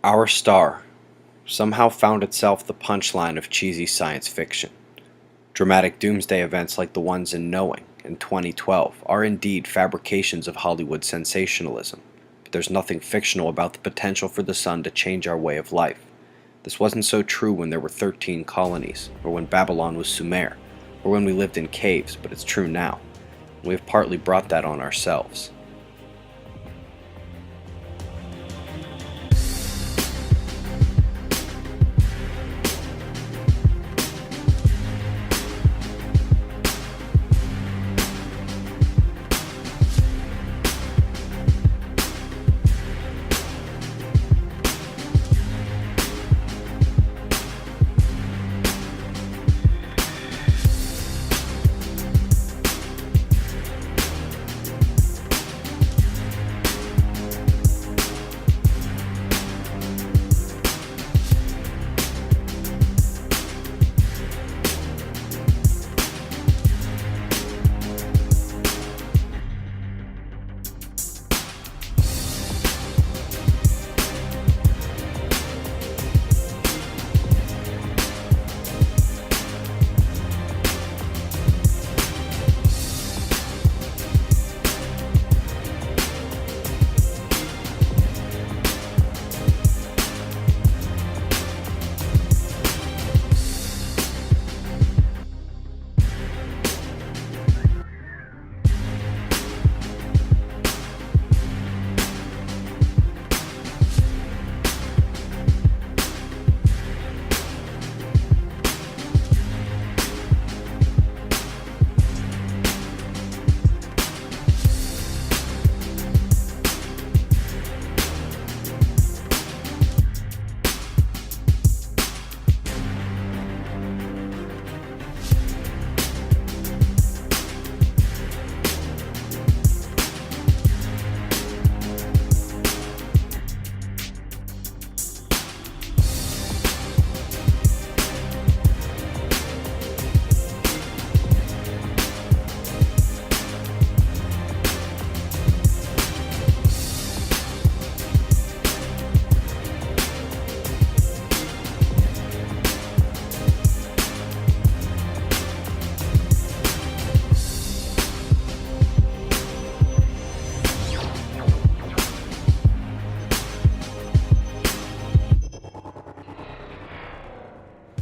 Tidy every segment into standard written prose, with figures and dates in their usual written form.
Our star somehow found itself the punchline of cheesy science fiction. Dramatic doomsday events like the ones in Knowing in 2012 are indeed fabrications of Hollywood sensationalism, but there's nothing fictional about the potential for the sun to change our way of life. This wasn't so true when there were 13 colonies, or when Babylon was Sumer, or when we lived in caves, but it's true now. We have partly brought that on ourselves.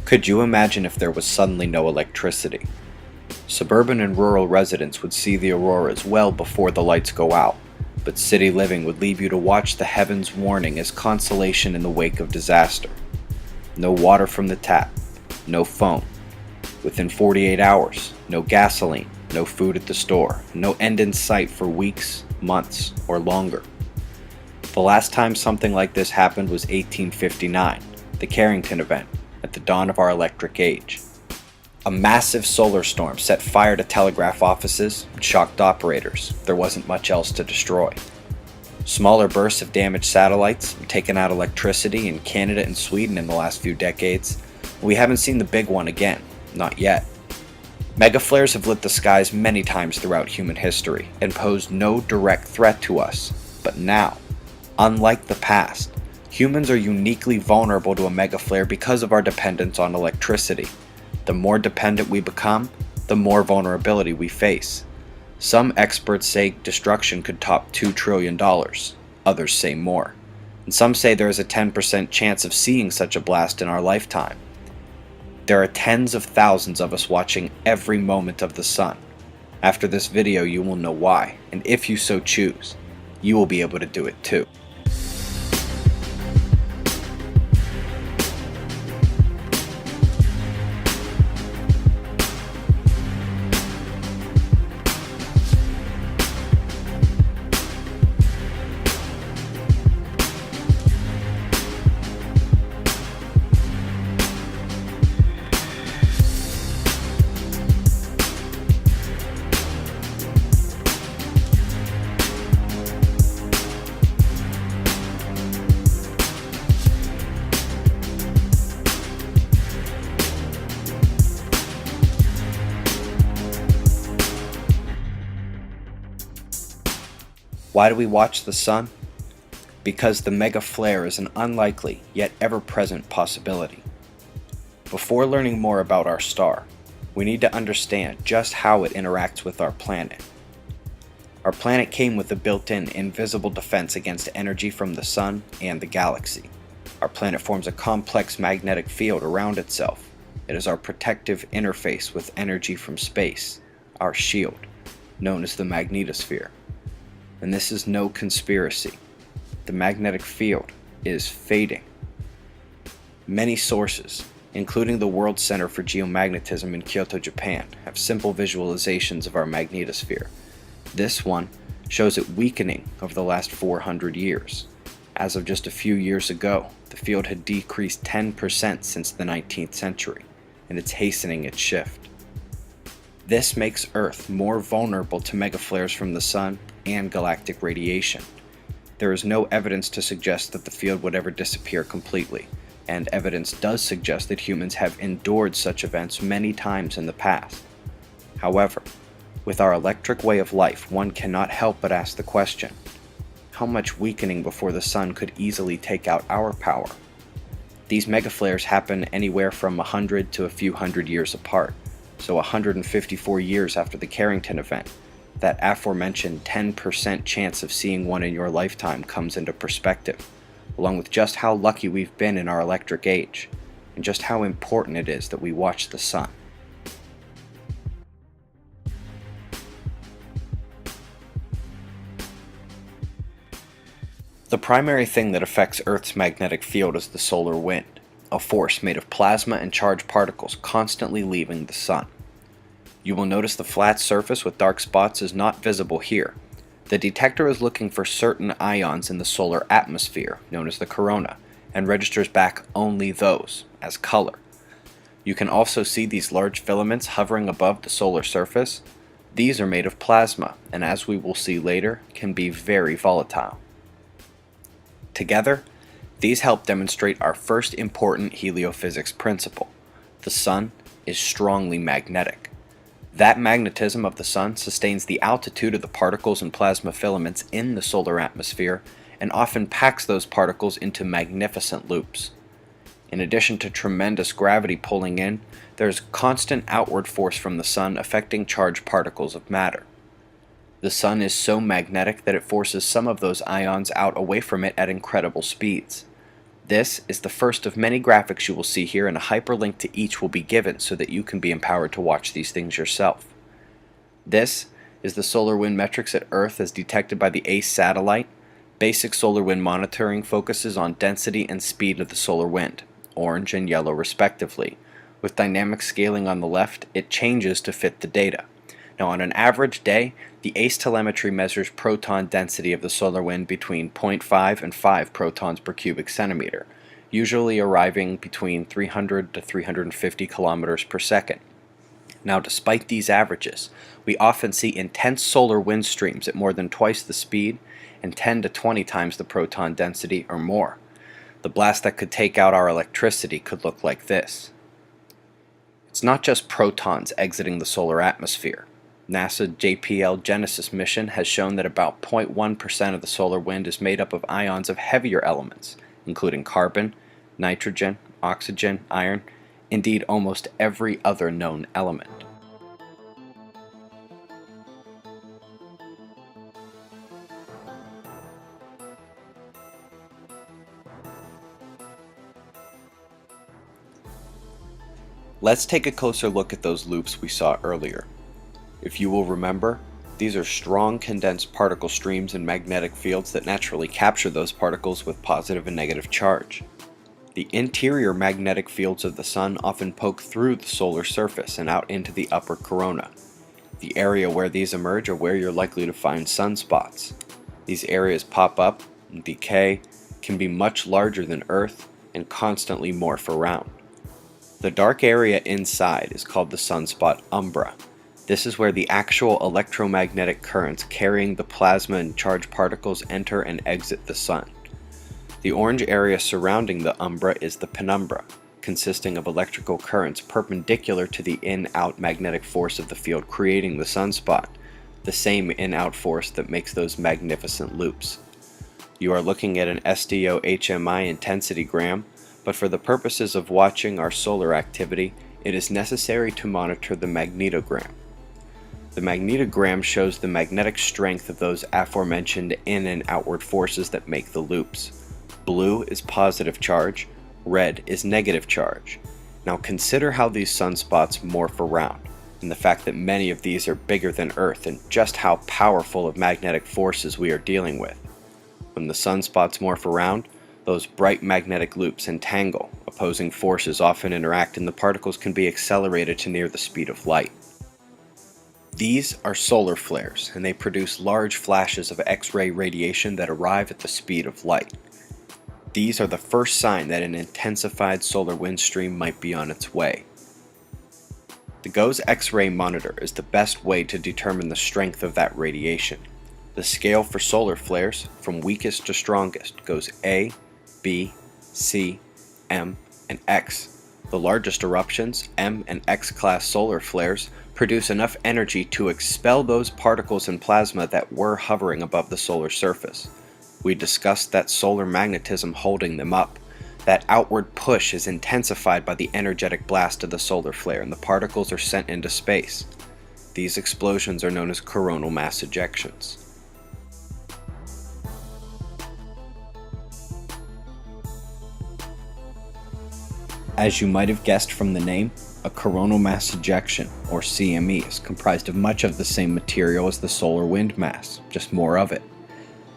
Could you imagine if there was suddenly no electricity? Suburban and rural residents would see the auroras well before the lights go out, but city living would leave you to watch the heavens warning as consolation in the wake of disaster. No water from the tap, no phone. Within 48 hours, no gasoline, no food at the store, no end in sight for weeks, months, or longer. The last time something like this happened was 1859, the Carrington event, at the dawn of our electric age. A massive solar storm set fire to telegraph offices and shocked operators. There wasn't much else to destroy. Smaller bursts of damaged satellites have taken out electricity in Canada and Sweden in the last few decades. We haven't seen the big one again, not yet. Megaflares have lit the skies many times throughout human history and posed no direct threat to us. But now, unlike the past, humans are uniquely vulnerable to a megaflare because of our dependence on electricity. The more dependent we become, the more vulnerability we face. Some experts say destruction could top $2 trillion, others say more. And some say there is a 10% chance of seeing such a blast in our lifetime. There are tens of thousands of us watching every moment of the sun. After this video you will know why, and if you so choose, you will be able to do it too. Why do we watch the sun? because the mega flare is an unlikely yet ever-present possibility. Before learning more about our star, we need to understand just how it interacts with our planet. Our planet came with a built-in invisible defense against energy from the sun and the galaxy. Our planet forms a complex magnetic field around itself. It is our protective interface with energy from space, our shield, known as the magnetosphere. And this is no conspiracy. The magnetic field is fading. Many sources, including the World Center for Geomagnetism in Kyoto, Japan, have simple visualizations of our magnetosphere. This one shows it weakening over the last 400 years. As of just a few years ago, the field had decreased 10% since the 19th century, and it's hastening its shift. This makes Earth more vulnerable to megaflares from the sun and galactic radiation. There is no evidence to suggest that the field would ever disappear completely, and evidence does suggest that humans have endured such events many times in the past. However, with our electric way of life, one cannot help but ask the question, how much weakening before the sun could easily take out our power? These megaflares happen anywhere from 100 to a few hundred years apart, so 154 years after the Carrington event, that aforementioned 10% chance of seeing one in your lifetime comes into perspective, along with just how lucky we've been in our electric age, and just how important it is that we watch the sun. The primary thing that affects Earth's magnetic field is the solar wind, a force made of plasma and charged particles constantly leaving the sun. You will notice the flat surface with dark spots is not visible here. The detector is looking for certain ions in the solar atmosphere, known as the corona, and registers back only those, as color. You can also see these large filaments hovering above the solar surface. These are made of plasma, and as we will see later, can be very volatile. Together, these help demonstrate our first important heliophysics principle. The sun is strongly magnetic. That magnetism of the sun sustains the altitude of the particles and plasma filaments in the solar atmosphere and often packs those particles into magnificent loops. In addition to tremendous gravity pulling in, there is constant outward force from the sun affecting charged particles of matter. The sun is so magnetic that it forces some of those ions out away from it at incredible speeds. This is the first of many graphics you will see here, and a hyperlink to each will be given so that you can be empowered to watch these things yourself. This is the solar wind metrics at Earth as detected by the ACE satellite. Basic solar wind monitoring focuses on density and speed of the solar wind, orange and yellow respectively. With dynamic scaling on the left, it changes to fit the data. Now, on an average day, the ACE telemetry measures proton density of the solar wind between 0.5 and 5 protons per cubic centimeter, usually arriving between 300 to 350 kilometers per second. Now, despite these averages, we often see intense solar wind streams at more than twice the speed and 10 to 20 times the proton density or more. The blast that could take out our electricity could look like this. It's not just protons exiting the solar atmosphere. NASA JPL Genesis mission has shown that about 0.1% of the solar wind is made up of ions of heavier elements, including carbon, nitrogen, oxygen, iron, indeed almost every other known element. Let's take a closer look at those loops we saw earlier. If you will remember, these are strong condensed particle streams in magnetic fields that naturally capture those particles with positive and negative charge. The interior magnetic fields of the sun often poke through the solar surface and out into the upper corona. The area where these emerge are where you're likely to find sunspots. These areas pop up and decay, can be much larger than Earth, and constantly morph around. The dark area inside is called the sunspot umbra. This is where the actual electromagnetic currents carrying the plasma and charged particles enter and exit the sun. The orange area surrounding the umbra is the penumbra, consisting of electrical currents perpendicular to the in-out magnetic force of the field creating the sunspot, the same in-out force that makes those magnificent loops. You are looking at an SDO HMI intensity gram, but for the purposes of watching our solar activity, it is necessary to monitor the magnetogram. The magnetogram shows the magnetic strength of those aforementioned in and outward forces that make the loops. Blue is positive charge, red is negative charge. Now consider how these sunspots morph around, and the fact that many of these are bigger than Earth, and just how powerful of magnetic forces we are dealing with. When the sunspots morph around, those bright magnetic loops entangle, opposing forces often interact, and the particles can be accelerated to near the speed of light. These are solar flares, and they produce large flashes of X-ray radiation that arrive at the speed of light. These are the first sign that an intensified solar wind stream might be on its way. The GOES X-ray monitor is the best way to determine the strength of that radiation. The scale for solar flares, from weakest to strongest, goes A, B, C, M, and X. The largest eruptions, M and X class solar flares, produce enough energy to expel those particles in plasma that were hovering above the solar surface. We discussed that solar magnetism holding them up. That outward push is intensified by the energetic blast of the solar flare, and the particles are sent into space. These explosions are known as coronal mass ejections. As you might have guessed from the name, a coronal mass ejection, or CME, is comprised of much of the same material as the solar wind mass, just more of it.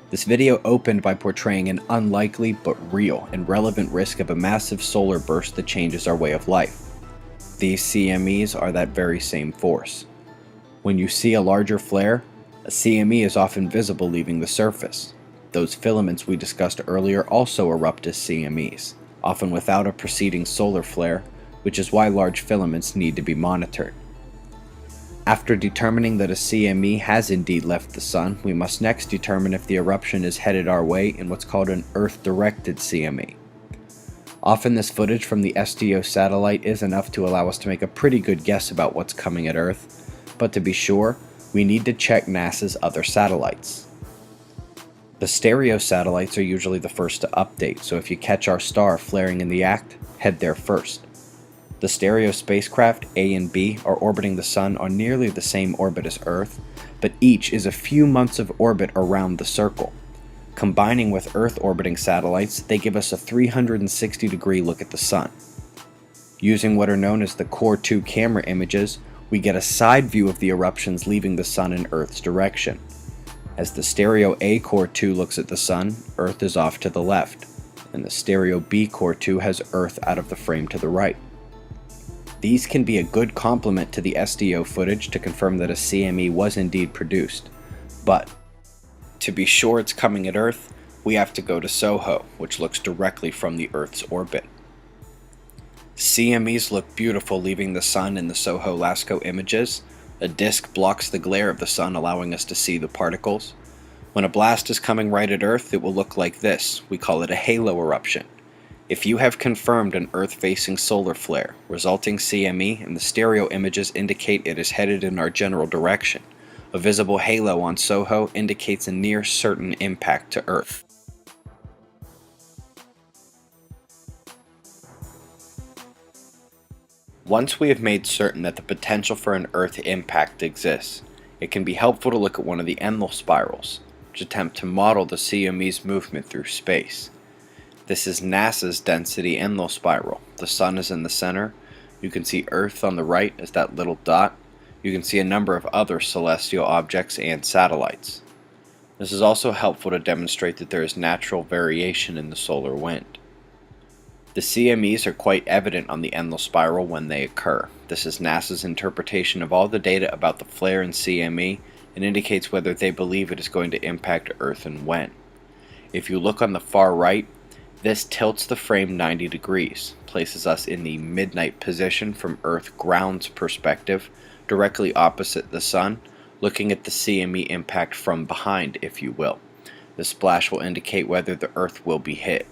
This video opened by portraying an unlikely but real and relevant risk of a massive solar burst that changes our way of life. These CMEs are that very same force. When you see a larger flare, a CME is often visible leaving the surface. Those filaments we discussed earlier also erupt as CMEs, often without a preceding solar flare, which is why large filaments need to be monitored. After determining that a CME has indeed left the Sun, we must next determine if the eruption is headed our way in what's called an Earth-directed CME. Often this footage from the SDO satellite is enough to allow us to make a pretty good guess about what's coming at Earth, but to be sure, we need to check NASA's other satellites. The stereo satellites are usually the first to update, so if you catch our star flaring in the act, head there first. The stereo spacecraft A and B are orbiting the Sun on nearly the same orbit as Earth, but each is a few months of orbit around the circle. Combining with Earth orbiting satellites, they give us a 360-degree look at the Sun. Using what are known as the Core 2 camera images, we get a side view of the eruptions leaving the Sun in Earth's direction. As the stereo A Core 2 looks at the Sun, Earth is off to the left, and the stereo B Core 2 has Earth out of the frame to the right. These can be a good complement to the SDO footage to confirm that a CME was indeed produced, but to be sure it's coming at Earth, we have to go to SOHO, which looks directly from the Earth's orbit. CMEs look beautiful leaving the Sun in the SOHO LASCO images. A disk blocks the glare of the Sun, allowing us to see the particles. When a blast is coming right at Earth, it will look like this. We call it a halo eruption. If you have confirmed an Earth-facing solar flare, resulting CME and the stereo images indicate it is headed in our general direction. A visible halo on SOHO indicates a near certain impact to Earth. Once we have made certain that the potential for an Earth impact exists, it can be helpful to look at one of the Enlil spirals, which attempt to model the CME's movement through space. This is NASA's density Enlil spiral. The Sun is in the center. You can see Earth on the right as that little dot. You can see a number of other celestial objects and satellites. This is also helpful to demonstrate that there is natural variation in the solar wind. The CMEs are quite evident on the Enlil spiral when they occur. This is NASA's interpretation of all the data about the flare in CME and indicates whether they believe it is going to impact Earth and when. If you look on the far right, this tilts the frame 90 degrees, places us in the midnight position from Earth ground's perspective, directly opposite the Sun, looking at the CME impact from behind, if you will. The splash will indicate whether the Earth will be hit.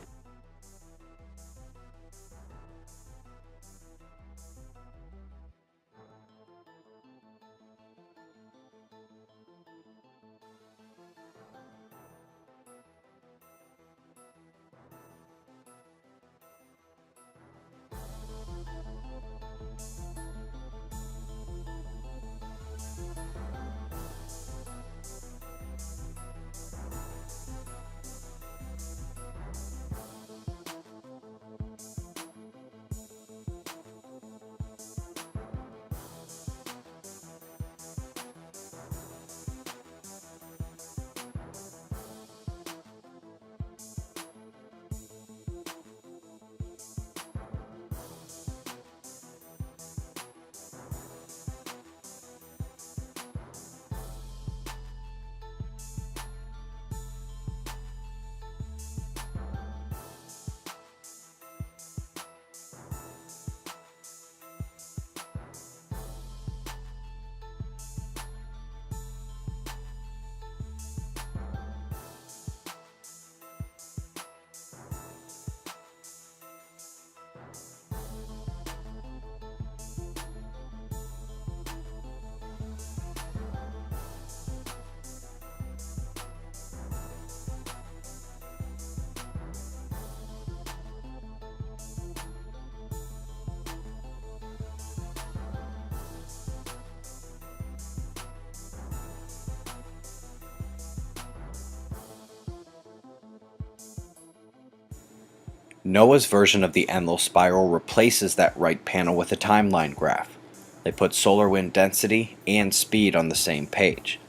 NOAA's version of the Enlil spiral replaces that right panel with a timeline graph. They put solar wind density and speed on the same page.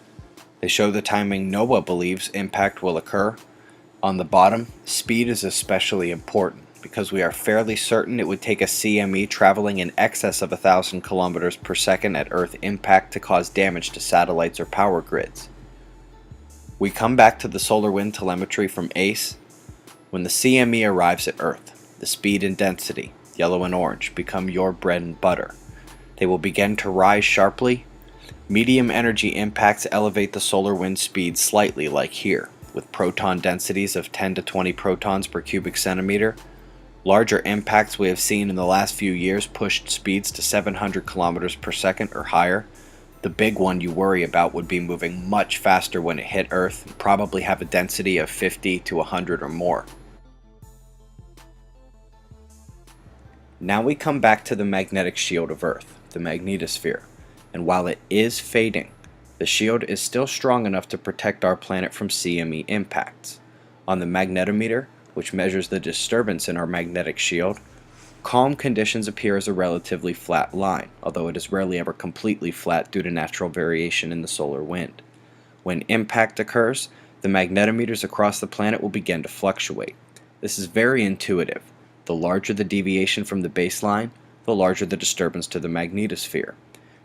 They show the timing NOAA believes impact will occur. On the bottom, speed is especially important because we are fairly certain it would take a CME traveling in excess of 1,000 kilometers per second at Earth impact to cause damage to satellites or power grids. We come back to the solar wind telemetry from ACE. When the CME arrives at Earth, the speed and density, yellow and orange, become your bread and butter. They will begin to rise sharply. Medium energy impacts elevate the solar wind speed slightly, like here, with proton densities of 10 to 20 protons per cubic centimeter. Larger impacts we have seen in the last few years pushed speeds to 700 kilometers per second or higher. The big one you worry about would be moving much faster when it hit Earth and probably have a density of 50 to 100 or more. Now we come back to the magnetic shield of Earth, the magnetosphere, and while it is fading, the shield is still strong enough to protect our planet from CME impacts. On the magnetometer, which measures the disturbance in our magnetic shield, calm conditions appear as a relatively flat line, although it is rarely ever completely flat due to natural variation in the solar wind. When impact occurs, the magnetometers across the planet will begin to fluctuate. This is very intuitive. The larger the deviation from the baseline, the larger the disturbance to the magnetosphere.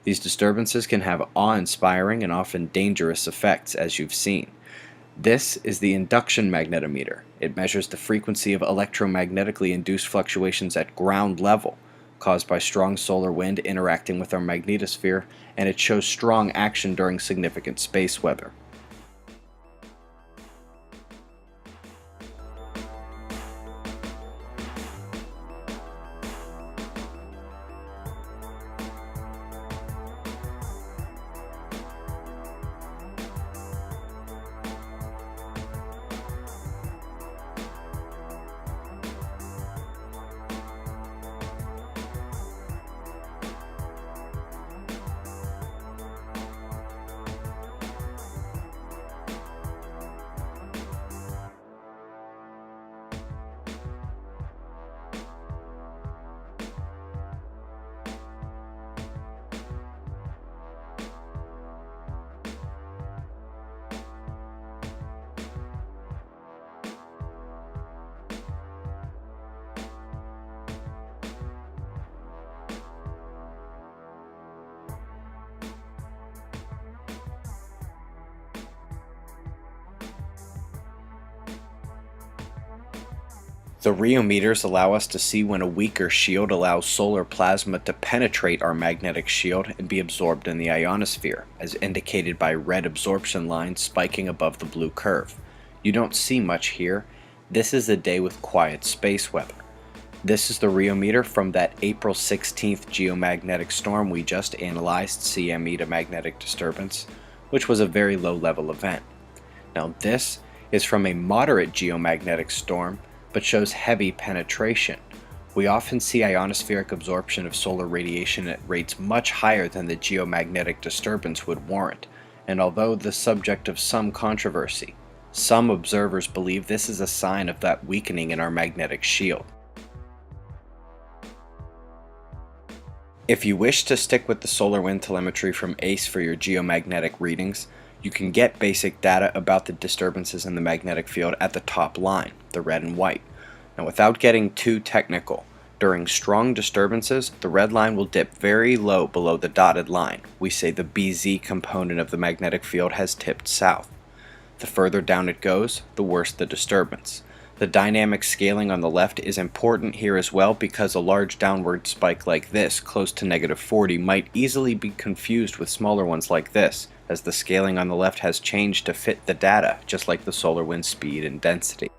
These disturbances can have awe-inspiring and often dangerous effects, as you've seen. This is the induction magnetometer. It measures the frequency of electromagnetically induced fluctuations at ground level, caused by strong solar wind interacting with our magnetosphere, and it shows strong action during significant space weather. The rheometers allow us to see when a weaker shield allows solar plasma to penetrate our magnetic shield and be absorbed in the ionosphere, as indicated by red absorption lines spiking above the blue curve. You don't see much here. This is a day with quiet space weather. This is the rheometer from that April 16th geomagnetic storm we just analyzed, CME to magnetic disturbance, which was a very low-level event. Now this is from a moderate geomagnetic storm, but shows heavy penetration. We often see ionospheric absorption of solar radiation at rates much higher than the geomagnetic disturbance would warrant, and although the subject of some controversy, some observers believe this is a sign of that weakening in our magnetic shield. If you wish to stick with the solar wind telemetry from ACE for your geomagnetic readings, you can get basic data about the disturbances in the magnetic field at the top line, the red and white. Now, without getting too technical, during strong disturbances, the red line will dip very low below the dotted line. We say the BZ component of the magnetic field has tipped south. The further down it goes, the worse the disturbance. The dynamic scaling on the left is important here as well because a large downward spike like this, close to -40, might easily be confused with smaller ones like this, as the scaling on the left has changed to fit the data, just like the solar wind speed and density.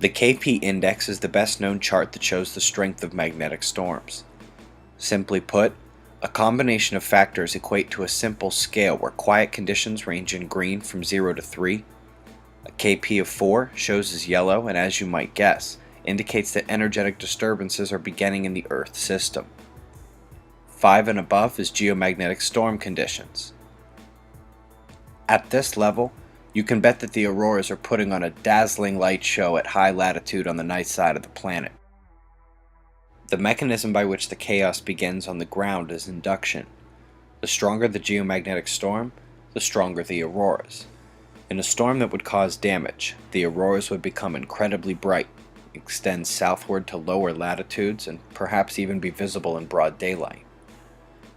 The KP index is the best known chart that shows the strength of magnetic storms. Simply put, a combination of factors equate to a simple scale where quiet conditions range in green from 0 to 3. A KP of 4 shows as yellow and, as you might guess, indicates that energetic disturbances are beginning in the Earth system. 5 and above is geomagnetic storm conditions. At this level, You can bet that the auroras are putting on a dazzling light show at high latitude on the night side of the planet. The mechanism by which the chaos begins on the ground is induction. The stronger the geomagnetic storm, the stronger the auroras. In a storm that would cause damage, the auroras would become incredibly bright, extend southward to lower latitudes, and perhaps even be visible in broad daylight.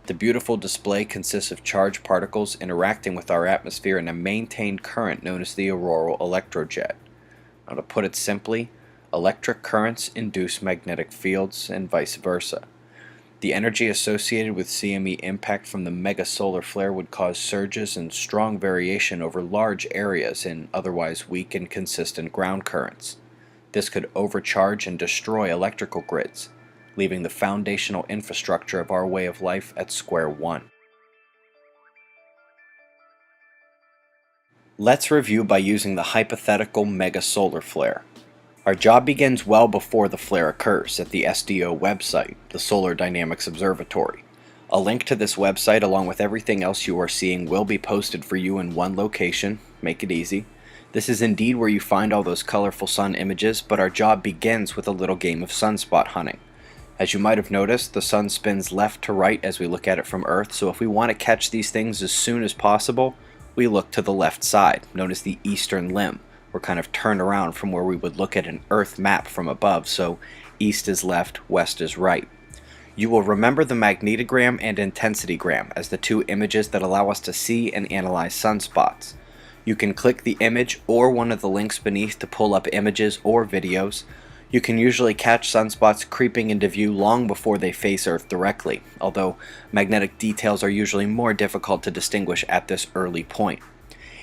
The beautiful display consists of charged particles interacting with our atmosphere in a maintained current known as the auroral electrojet. Now, to put it simply, electric currents induce magnetic fields and vice versa. The energy associated with CME impact from the mega solar flare would cause surges and strong variation over large areas in otherwise weak and consistent ground currents. This could overcharge and destroy electrical grids, leaving the foundational infrastructure of our way of life at square one. Let's review by using the hypothetical mega solar flare. Our job begins well before the flare occurs at the SDO website, the Solar Dynamics Observatory. A link to this website along with everything else you are seeing will be posted for you in one location. Make it easy. This is indeed where you find all those colorful sun images, but our job begins with a little game of sunspot hunting. As you might have noticed, the sun spins left to right as we look at it from Earth, so if we want to catch these things as soon as possible, we look to the left side, known as the eastern limb. We're kind of turned around from where we would look at an Earth map from above, so east is left, west is right. You will remember the magnetogram and intensitygram as the two images that allow us to see and analyze sunspots. You can click the image or one of the links beneath to pull up images or videos. You can usually catch sunspots creeping into view long before they face Earth directly, although magnetic details are usually more difficult to distinguish at this early point.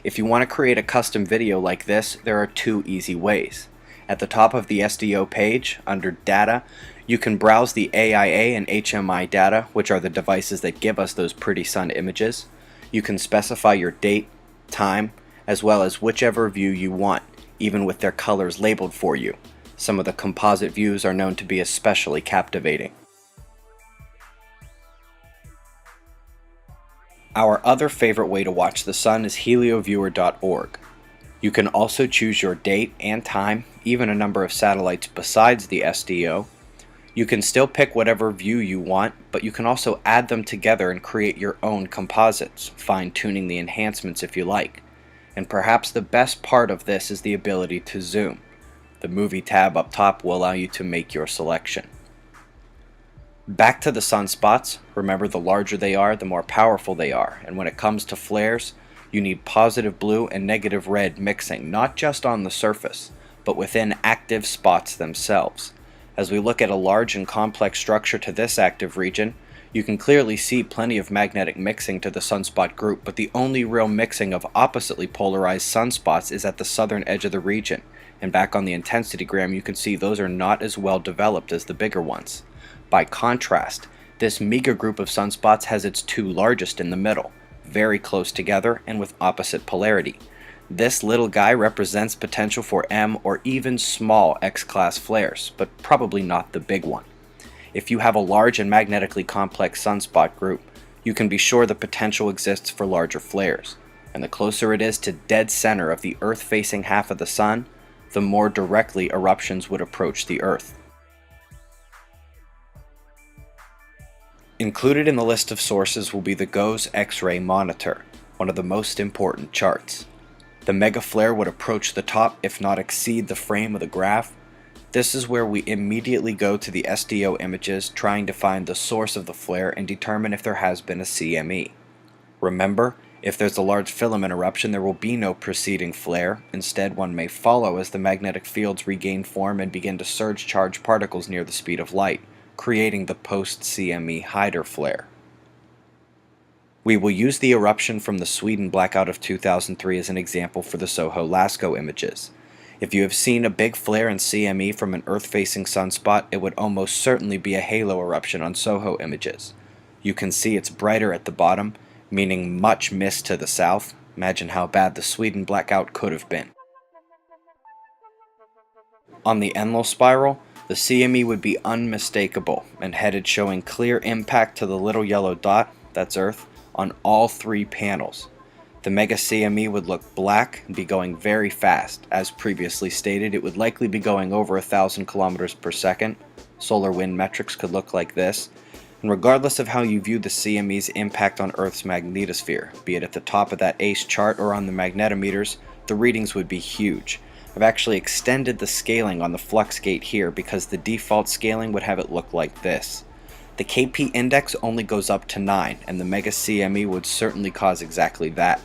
If you want to create a custom video like this, there are two easy ways. At the top of the SDO page, under Data, you can browse the AIA and HMI data, which are the devices that give us those pretty sun images. You can specify your date, time, as well as whichever view you want, even with their colors labeled for you. Some of the composite views are known to be especially captivating. Our other favorite way to watch the sun is helioviewer.org. You can also choose your date and time, even a number of satellites besides the SDO. You can still pick whatever view you want, but you can also add them together and create your own composites, fine-tuning the enhancements if you like. And perhaps the best part of this is the ability to zoom. The movie tab up top will allow you to make your selection. Back to the sunspots, remember the larger they are, the more powerful they are, and when it comes to flares, you need positive blue and negative red mixing, not just on the surface, but within active spots themselves. As we look at a large and complex structure to this active region, you can clearly see plenty of magnetic mixing to the sunspot group, but the only real mixing of oppositely polarized sunspots is at the southern edge of the region, and back on the intensitygram you can see those are not as well developed as the bigger ones. By contrast, this meager group of sunspots has its two largest in the middle, very close together and with opposite polarity. This little guy represents potential for M or even small X-class flares, but probably not the big one. If you have a large and magnetically complex sunspot group, you can be sure the potential exists for larger flares, and the closer it is to dead center of the Earth-facing half of the sun, the more directly eruptions would approach the Earth. Included in the list of sources will be the GOES X-ray monitor, one of the most important charts. The mega flare would approach the top if not exceed the frame of the graph. This is where we immediately go to the SDO images trying to find the source of the flare and determine if there has been a CME. Remember, if there's a large filament eruption there will be no preceding flare, instead one may follow as the magnetic fields regain form and begin to surge charged particles near the speed of light, creating the post-CME Hyder flare. We will use the eruption from the Sweden blackout of 2003 as an example for the Soho-Lascaux images. If you have seen a big flare in CME from an Earth-facing sunspot, it would almost certainly be a halo eruption on Soho images. You can see it's brighter at the bottom, meaning much mist to the south. Imagine how bad the Sweden blackout could have been. On the Enlil spiral, the CME would be unmistakable and headed showing clear impact to the little yellow dot, that's Earth, on all three panels. The mega CME would look black and be going very fast. As previously stated, it would likely be going over 1,000 kilometers per second. Solar wind metrics could look like this. And regardless of how you view the CME's impact on Earth's magnetosphere, be it at the top of that ACE chart or on the magnetometers, the readings would be huge. I've actually extended the scaling on the flux gate here because the default scaling would have it look like this. The KP index only goes up to 9, and the mega CME would certainly cause exactly that.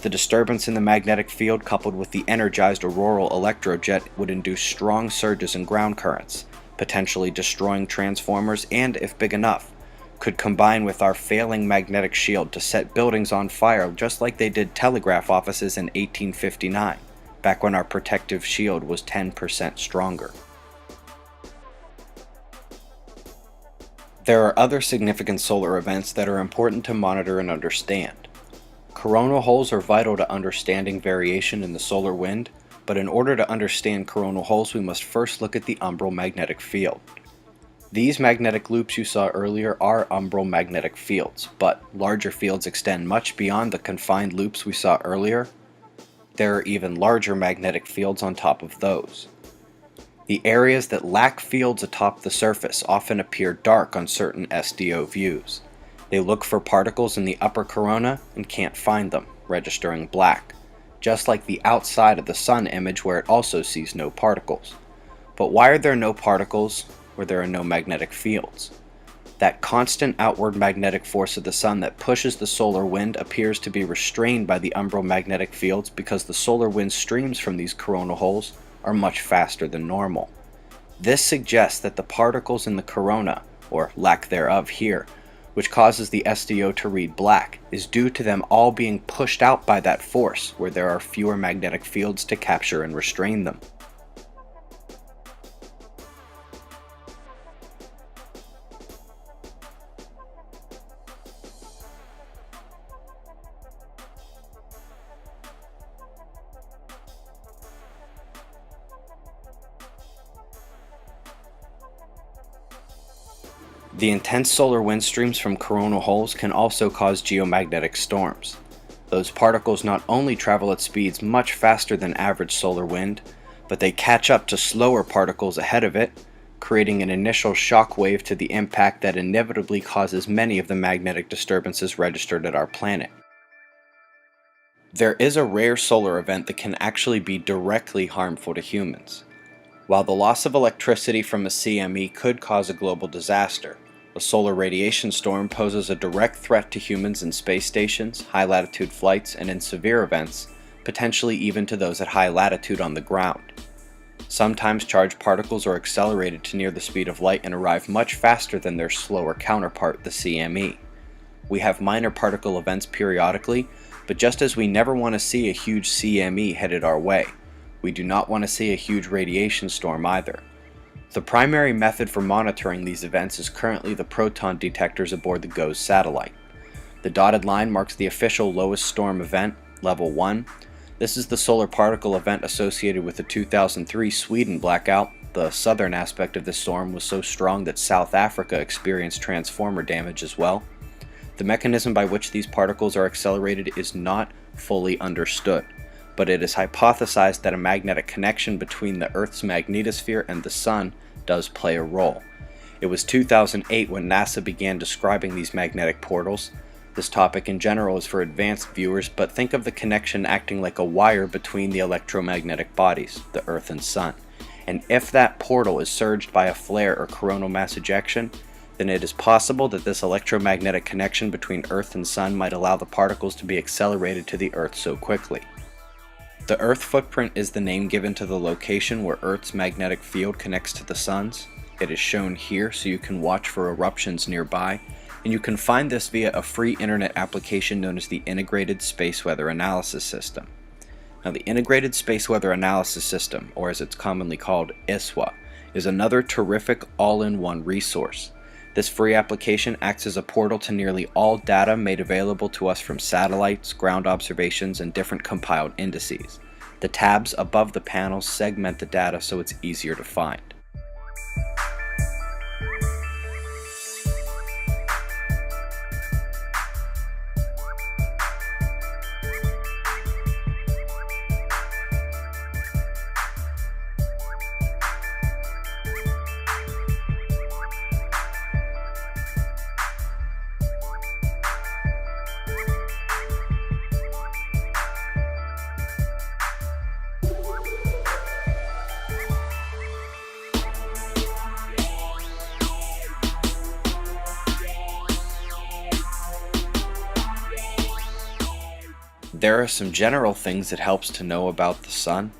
The disturbance in the magnetic field coupled with the energized auroral electrojet would induce strong surges in ground currents, potentially destroying transformers, and, if big enough, could combine with our failing magnetic shield to set buildings on fire just like they did telegraph offices in 1859, back when our protective shield was 10% stronger. There are other significant solar events that are important to monitor and understand. Coronal holes are vital to understanding variation in the solar wind, but in order to understand coronal holes we must first look at the umbral magnetic field. These magnetic loops you saw earlier are umbral magnetic fields, but larger fields extend much beyond the confined loops we saw earlier. There are even larger magnetic fields on top of those. The areas that lack fields atop the surface often appear dark on certain SDO views. They look for particles in the upper corona and can't find them, registering black, just like the outside of the Sun image where it also sees no particles. But why are there no particles where there are no magnetic fields? That constant outward magnetic force of the Sun that pushes the solar wind appears to be restrained by the umbral magnetic fields because the solar wind streams from these coronal holes are much faster than normal. This suggests that the particles in the corona, or lack thereof here, which causes the SDO to read black, is due to them all being pushed out by that force where there are fewer magnetic fields to capture and restrain them. The intense solar wind streams from coronal holes can also cause geomagnetic storms. Those particles not only travel at speeds much faster than average solar wind, but they catch up to slower particles ahead of it, creating an initial shock wave to the impact that inevitably causes many of the magnetic disturbances registered at our planet. There is a rare solar event that can actually be directly harmful to humans. While the loss of electricity from a CME could cause a global disaster, a solar radiation storm poses a direct threat to humans in space stations, high-latitude flights, and in severe events, potentially even to those at high latitude on the ground. Sometimes charged particles are accelerated to near the speed of light and arrive much faster than their slower counterpart, the CME. We have minor particle events periodically, but just as we never want to see a huge CME headed our way, we do not want to see a huge radiation storm either. The primary method for monitoring these events is currently the proton detectors aboard the GOES satellite. The dotted line marks the official lowest storm event, level 1. This is the solar particle event associated with the 2003 Sweden blackout. The southern aspect of this storm was so strong that South Africa experienced transformer damage as well. The mechanism by which these particles are accelerated is not fully understood, but it is hypothesized that a magnetic connection between the Earth's magnetosphere and the Sun does play a role. It was 2008 when NASA began describing these magnetic portals. This topic in general is for advanced viewers, but think of the connection acting like a wire between the electromagnetic bodies, the Earth and Sun. And if that portal is surged by a flare or coronal mass ejection, then it is possible that this electromagnetic connection between Earth and Sun might allow the particles to be accelerated to the Earth so quickly. The Earth footprint is the name given to the location where Earth's magnetic field connects to the Sun's. It is shown here so you can watch for eruptions nearby, and you can find this via a free internet application known as the Integrated Space Weather Analysis System. Now, the Integrated Space Weather Analysis System, or as it's commonly called, ISWA, is another terrific all-in-one resource. This free application acts as a portal to nearly all data made available to us from satellites, ground observations, and different compiled indices. The tabs above the panels segment the data so it's easier to find. There are some general things it helps to know about the Sun.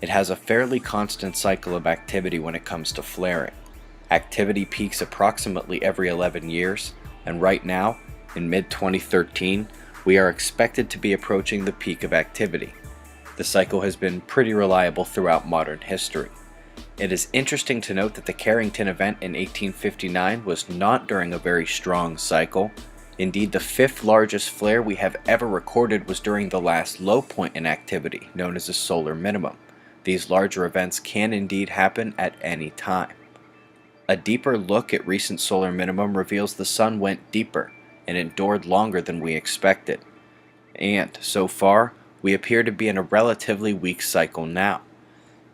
It has a fairly constant cycle of activity when it comes to flaring. Activity peaks approximately every 11 years, and right now, in mid-2013, we are expected to be approaching the peak of activity. The cycle has been pretty reliable throughout modern history. It is interesting to note that the Carrington event in 1859 was not during a very strong cycle. Indeed, the fifth largest flare we have ever recorded was during the last low point in activity, known as a solar minimum. These larger events can indeed happen at any time. A deeper look at recent solar minimum reveals the Sun went deeper and endured longer than we expected. And, so far, we appear to be in a relatively weak cycle now.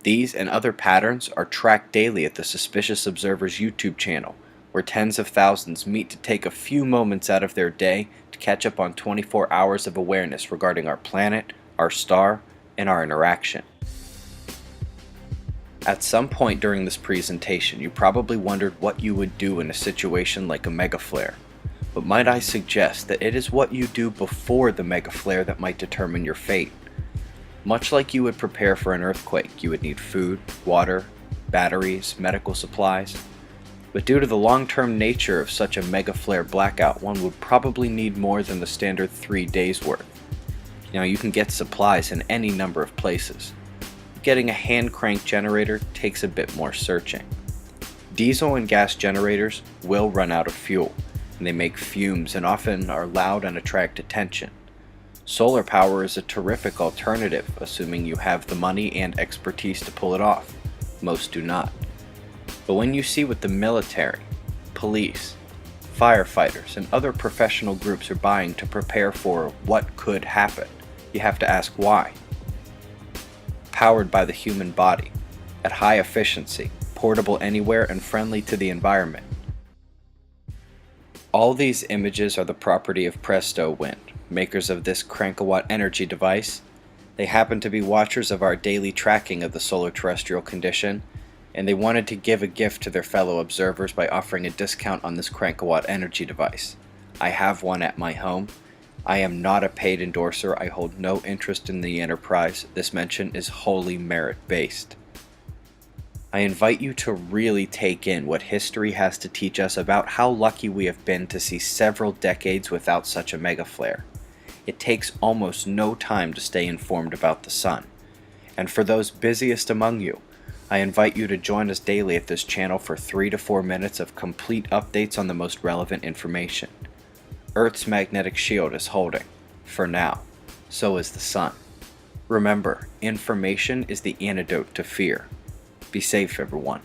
These and other patterns are tracked daily at the Suspicious Observers YouTube channel, where tens of thousands meet to take a few moments out of their day to catch up on 24 hours of awareness regarding our planet, our star, and our interaction. At some point during this presentation, you probably wondered what you would do in a situation like a megaflare. But might I suggest that it is what you do before the megaflare that might determine your fate. Much like you would prepare for an earthquake, you would need food, water, batteries, medical supplies. But due to the long-term nature of such a megaflare blackout, one would probably need more than the standard 3 days worth. Now, you can get supplies in any number of places. Getting a hand crank generator takes a bit more searching. Diesel and gas generators will run out of fuel, and they make fumes and often are loud and attract attention. Solar power is a terrific alternative, assuming you have the money and expertise to pull it off. Most do not. But when you see what the military, police, firefighters, and other professional groups are buying to prepare for what could happen, you have to ask why. Powered by the human body, at high efficiency, portable anywhere, and friendly to the environment. All these images are the property of Presto Wind, makers of this crankawatt energy device. They happen to be watchers of our daily tracking of the solar terrestrial condition, and they wanted to give a gift to their fellow observers by offering a discount on this crankawatt energy device. I have one at my home. I am not a paid endorser. I hold no interest in the enterprise. This mention is wholly merit-based. I invite you to really take in what history has to teach us about how lucky we have been to see several decades without such a megaflare. It takes almost no time to stay informed about the Sun. And for those busiest among you, I invite you to join us daily at this channel for 3 to 4 minutes of complete updates on the most relevant information. Earth's magnetic shield is holding, for now. So is the Sun. Remember, information is the antidote to fear. Be safe, everyone.